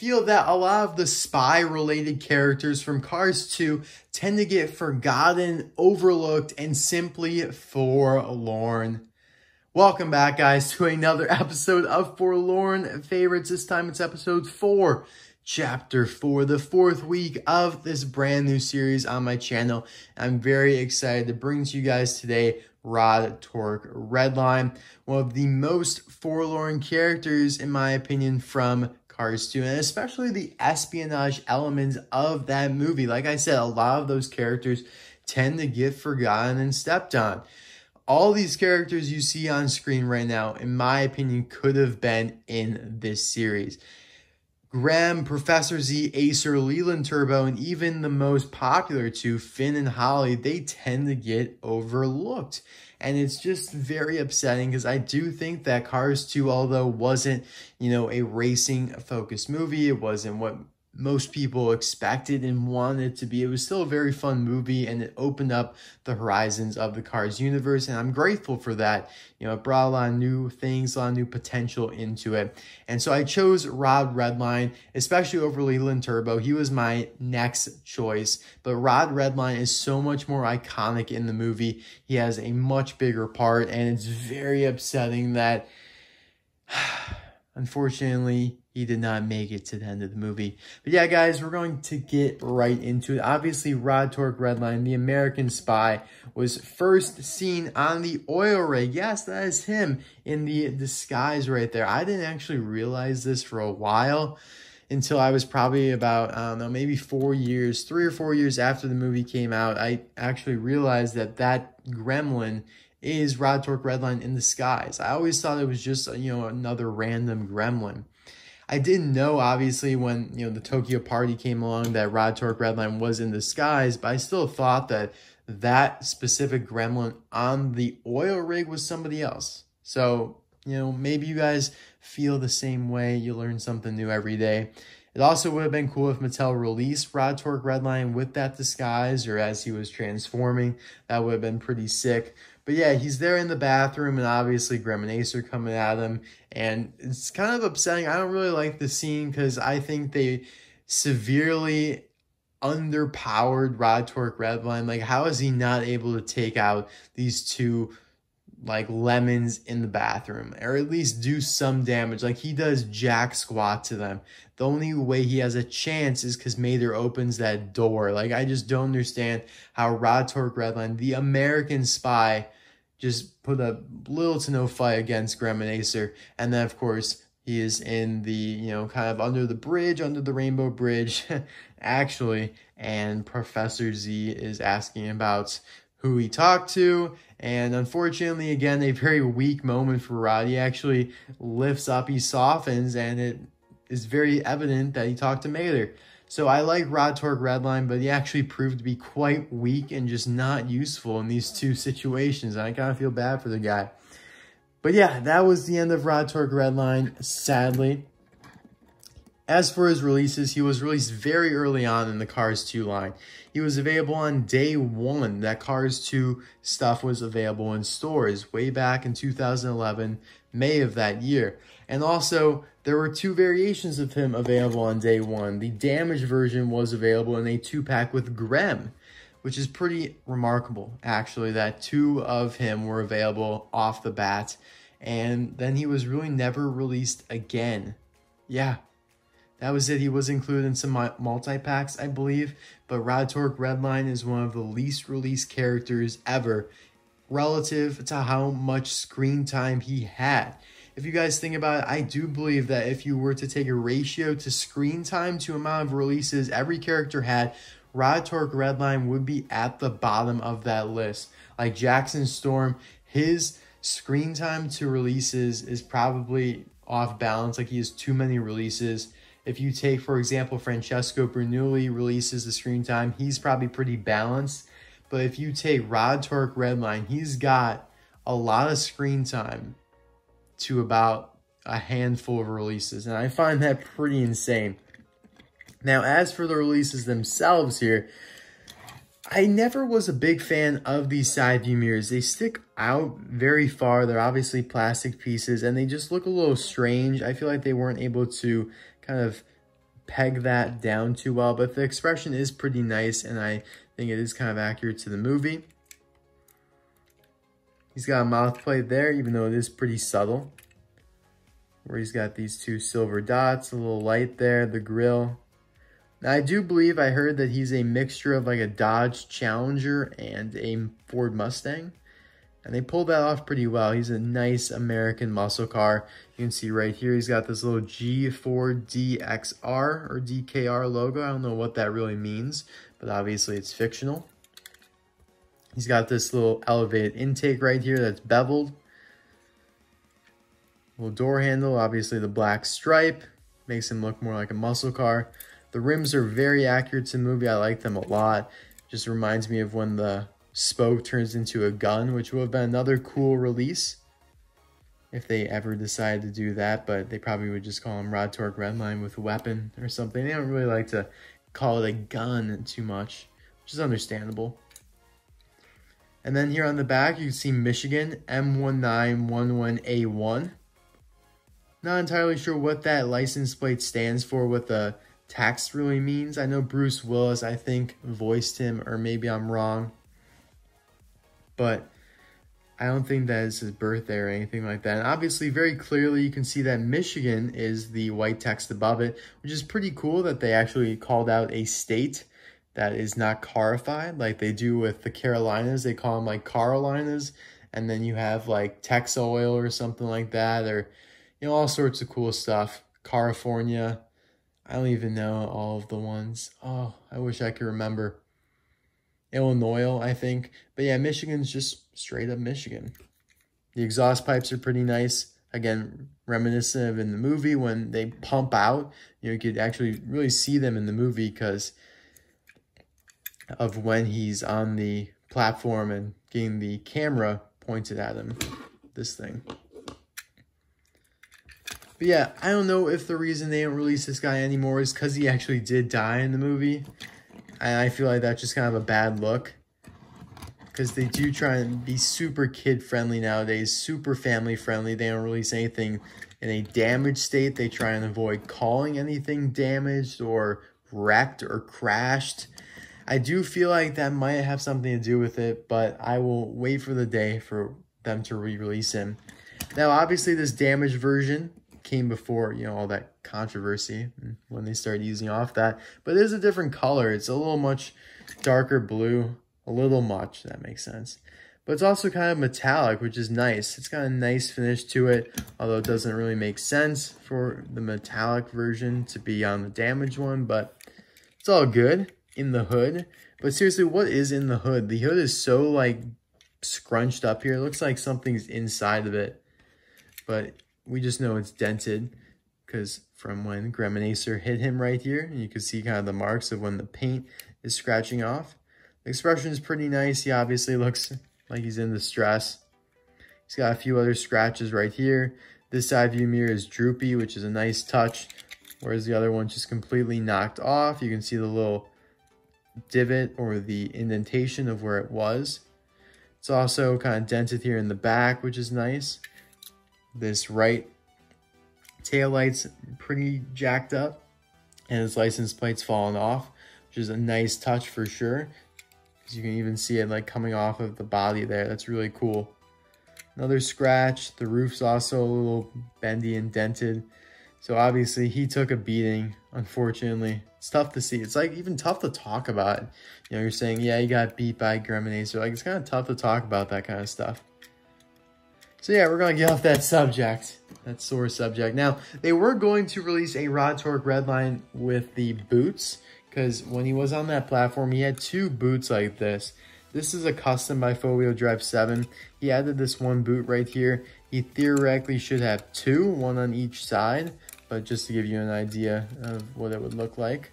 feel that a lot of the spy-related characters from Cars 2 tend to get forgotten, overlooked, and simply forlorn. Welcome back, guys, to another episode of Forlorn Favorites. This time it's episode 4, chapter 4, the 4th week of this brand new series on my channel. I'm very excited to bring to you guys today Rod, Torque, Redline, one of the most forlorn characters, in my opinion, from Cars 2, and especially the espionage elements of that movie. Like I said, a lot of those characters tend to get forgotten and stepped on. All these characters you see on screen right now, in my opinion, could have been in this series. Graham, Professor Z, Acer, Leland Turbo, and even the most popular two, Finn and Holly, they tend to get overlooked. And it's just very upsetting because I do think that Cars 2, although wasn't, a racing-focused movie, it wasn't what most people expected and wanted it to be. It was still a very fun movie, and it opened up the horizons of the Cars universe, and I'm grateful for that. It brought a lot of new things, a lot of new potential into it. And so I chose Rod Redline, especially over Leland Turbo. He was my next choice, but Rod Redline is so much more iconic in the movie. He has a much bigger part, and it's very upsetting that unfortunately, he did not make it to the end of the movie. But yeah, guys, we're going to get right into it. Obviously, Rod, Torque, Redline, the American spy, was first seen on the oil rig. Yes, that is him in the disguise right there. I didn't actually realize this for a while until I was probably about, I don't know, maybe 3 or 4 years after the movie came out. I actually realized that gremlin is Rod, Torque, Redline in disguise. I always thought it was just, another random gremlin. I didn't know, obviously, when, the Tokyo party came along that Rod, Torque, Redline was in disguise, but I still thought that specific gremlin on the oil rig was somebody else. So, maybe you guys feel the same way. You learn something new every day. It also would have been cool if Mattel released Rod, Torque, Redline with that disguise, or as he was transforming. That would have been pretty sick. But yeah, he's there in the bathroom, and obviously Graham and Ace are coming at him. And it's kind of upsetting. I don't really like the scene because I think they severely underpowered Rod, Torque, Redline. Like, how is he not able to take out these two, lemons in the bathroom? Or at least do some damage. Like, he does jack squat to them. The only way he has a chance is because Mater opens that door. I just don't understand how Rod, Torque, Redline, the American spy, just put a little to no fight against Graham and Acer. And then, of course, he is in the, kind of under the bridge, under the Rainbow Bridge, actually. And Professor Z is asking about who he talked to. And unfortunately, again, a very weak moment for Rod. He actually lifts up, he softens, and it is very evident that he talked to Mater. So I like Rod, Torque, Redline, but he actually proved to be quite weak and just not useful in these two situations. And I kind of feel bad for the guy. But yeah, that was the end of Rod, Torque, Redline, sadly. As for his releases, he was released very early on in the Cars 2 line. He was available on day 1. That Cars 2 stuff was available in stores way back in 2011, May of that year. And also, there were 2 variations of him available on day 1. The damaged version was available in a 2-pack with Grem, which is pretty remarkable, actually, that 2 of him were available off the bat. And then he was really never released again. Yeah. That was it. He was included in some multi-packs, I believe. But Rod, Torque, Redline is one of the least released characters ever relative to how much screen time he had. If you guys think about it, I do believe that if you were to take a ratio to screen time to amount of releases every character had, Rod, Torque, Redline would be at the bottom of that list. Like Jackson Storm, his screen time to releases is probably off balance. Like, he has too many releases. If you take, for example, Francesco Bernoulli releases the screen time, he's probably pretty balanced. But if you take Rod, Torque, Redline, he's got a lot of screen time to about a handful of releases. And I find that pretty insane. Now, as for the releases themselves here, I never was a big fan of these side view mirrors. They stick out very far. They're obviously plastic pieces, and they just look a little strange. I feel like they weren't able to kind of peg that down too well, but the expression is pretty nice, and I think it is kind of accurate to the movie. He's got a mouth plate there, even though it is pretty subtle, where he's got these two silver dots, a little light there, the grill. Now, I do believe I heard that he's a mixture of like a Dodge Challenger and a Ford Mustang. And they pulled that off pretty well. He's a nice American muscle car. You can see right here, he's got this little G4DXR or DKR logo. I don't know what that really means, but obviously it's fictional. He's got this little elevated intake right here that's beveled. Little door handle, obviously the black stripe. Makes him look more like a muscle car. The rims are very accurate to the movie. I like them a lot. Just reminds me of when the spoke turns into a gun, which would have been another cool release if they ever decided to do that, but they probably would just call him Rod Torque Redline with weapon or something. They don't really like to call it a gun too much, which is understandable. And then here on the back, you can see Michigan M1911A1. Not entirely sure what that license plate stands for, what the text really means. I know Bruce Willis, I think, voiced him, or maybe I'm wrong. But I don't think that is his birthday or anything like that. And obviously, very clearly, you can see that Michigan is the white text above it, which is pretty cool that they actually called out a state that is not carified like they do with the Carolinas. They call them like Carolinas, and then you have like Tex Oil or something like that, or, you know, all sorts of cool stuff. California. I don't even know all of the ones. Oh, I wish I could remember. Illinois, I think. But yeah, Michigan's just straight up Michigan. The exhaust pipes are pretty nice. Again, reminiscent of in the movie when they pump out. You know, you could actually really see them in the movie because of when he's on the platform and getting the camera pointed at him. This thing. But yeah, I don't know if the reason they don't release this guy anymore is because he actually did die in the movie. And I feel like that's just kind of a bad look. Because they do try and be super kid-friendly nowadays, super family-friendly. They don't release anything in a damaged state. They try and avoid calling anything damaged or wrecked or crashed. I do feel like that might have something to do with it, but I will wait for the day for them to re-release him. Now, obviously, this damaged version came before, you know, all that controversy when they started using off that. But it is a different color. It's a little much darker blue. A little much, that makes sense. But it's also kind of metallic, which is nice. It's got a nice finish to it, although it doesn't really make sense for the metallic version to be on the damaged one, but it's all good in the hood. But seriously, what is in the hood? The hood is so, like, scrunched up here. It looks like something's inside of it, but we just know it's dented because from when Gremanacer hit him right here, and you can see kind of the marks of when the paint is scratching off. The expression is pretty nice. He obviously looks like he's in distress. He's got a few other scratches right here. This side view mirror is droopy, which is a nice touch, whereas the other one's just completely knocked off. You can see the little divot or the indentation of where it was. It's also kind of dented here in the back, which is nice. This right taillight's pretty jacked up, and his license plate's fallen off, which is a nice touch for sure. You can even see it like coming off of the body there. That's really cool. Another scratch. The roof's also a little bendy and dented. So obviously he took a beating, unfortunately. It's tough to see. It's like even tough to talk about. You know, you're saying, yeah, you got beat by Gremanacer. Like, it's kind of tough to talk about that kind of stuff. So yeah, we're going to get off that subject. That sore subject. Now, they were going to release a Rod Torque Redline with the boots, because when he was on that platform, he had two boots like this. This is a custom by 4-Wheel Drive 7. He added this one boot right here. He theoretically should have two, one on each side, but just to give you an idea of what it would look like.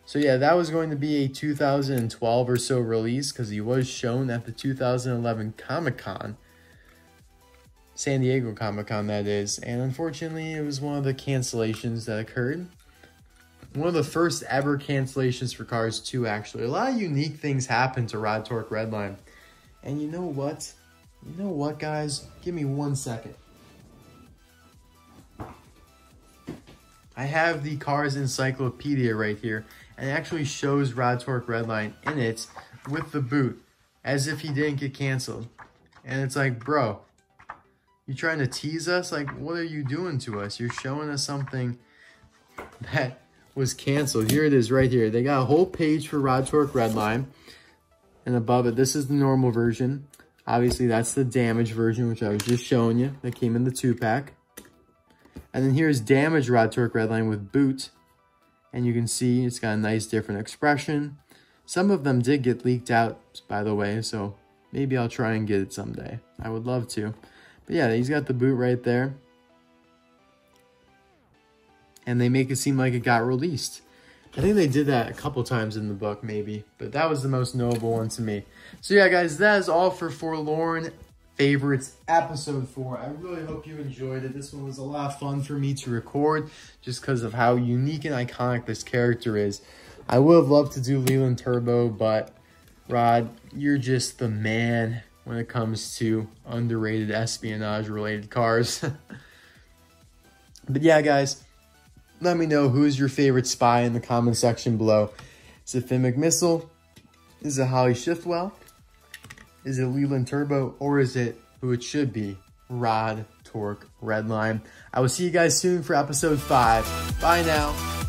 So yeah, that was going to be a 2012 or so release, because he was shown at the 2011 Comic-Con. San Diego Comic-Con, that is. And unfortunately, it was one of the cancellations that occurred. One of the first ever cancellations for Cars 2, actually. A lot of unique things happened to Rod Torque Redline. And you know what? You know what, guys? Give me 1 second. I I have the Cars Encyclopedia right here, and it actually shows Rod Torque Redline in it with the boot, as if he didn't get canceled. And it's like, bro, you trying to tease us? Like, what are you doing to us? You're showing us something that was canceled. Here it is right here. They got a whole page for Rod Torque Redline, and above it, this is the normal version. Obviously, that's the damaged version, which I was just showing you. That came in the 2-pack. And then here's damaged Rod Torque Redline with boot. And you can see it's got a nice different expression. Some of them did get leaked out, by the way, so maybe I'll try and get it someday. I would love to. But yeah, he's got the boot right there. And they make it seem like it got released. I think they did that a couple times in the book, maybe. But that was the most notable one to me. So yeah, guys, that is all for Forlorn Favorites episode 4. I really hope you enjoyed it. This one was a lot of fun for me to record just because of how unique and iconic this character is. I would have loved to do Leland Turbo, but Rod, you're just the man when it comes to underrated espionage-related cars. But yeah, guys, let me know who's your favorite spy in the comment section below. Is it Finn McMissile? Is it Holly Shiftwell? Is it Leland Turbo? Or is it who it should be, Rod Torque Redline? I will see you guys soon for episode 5. Bye now.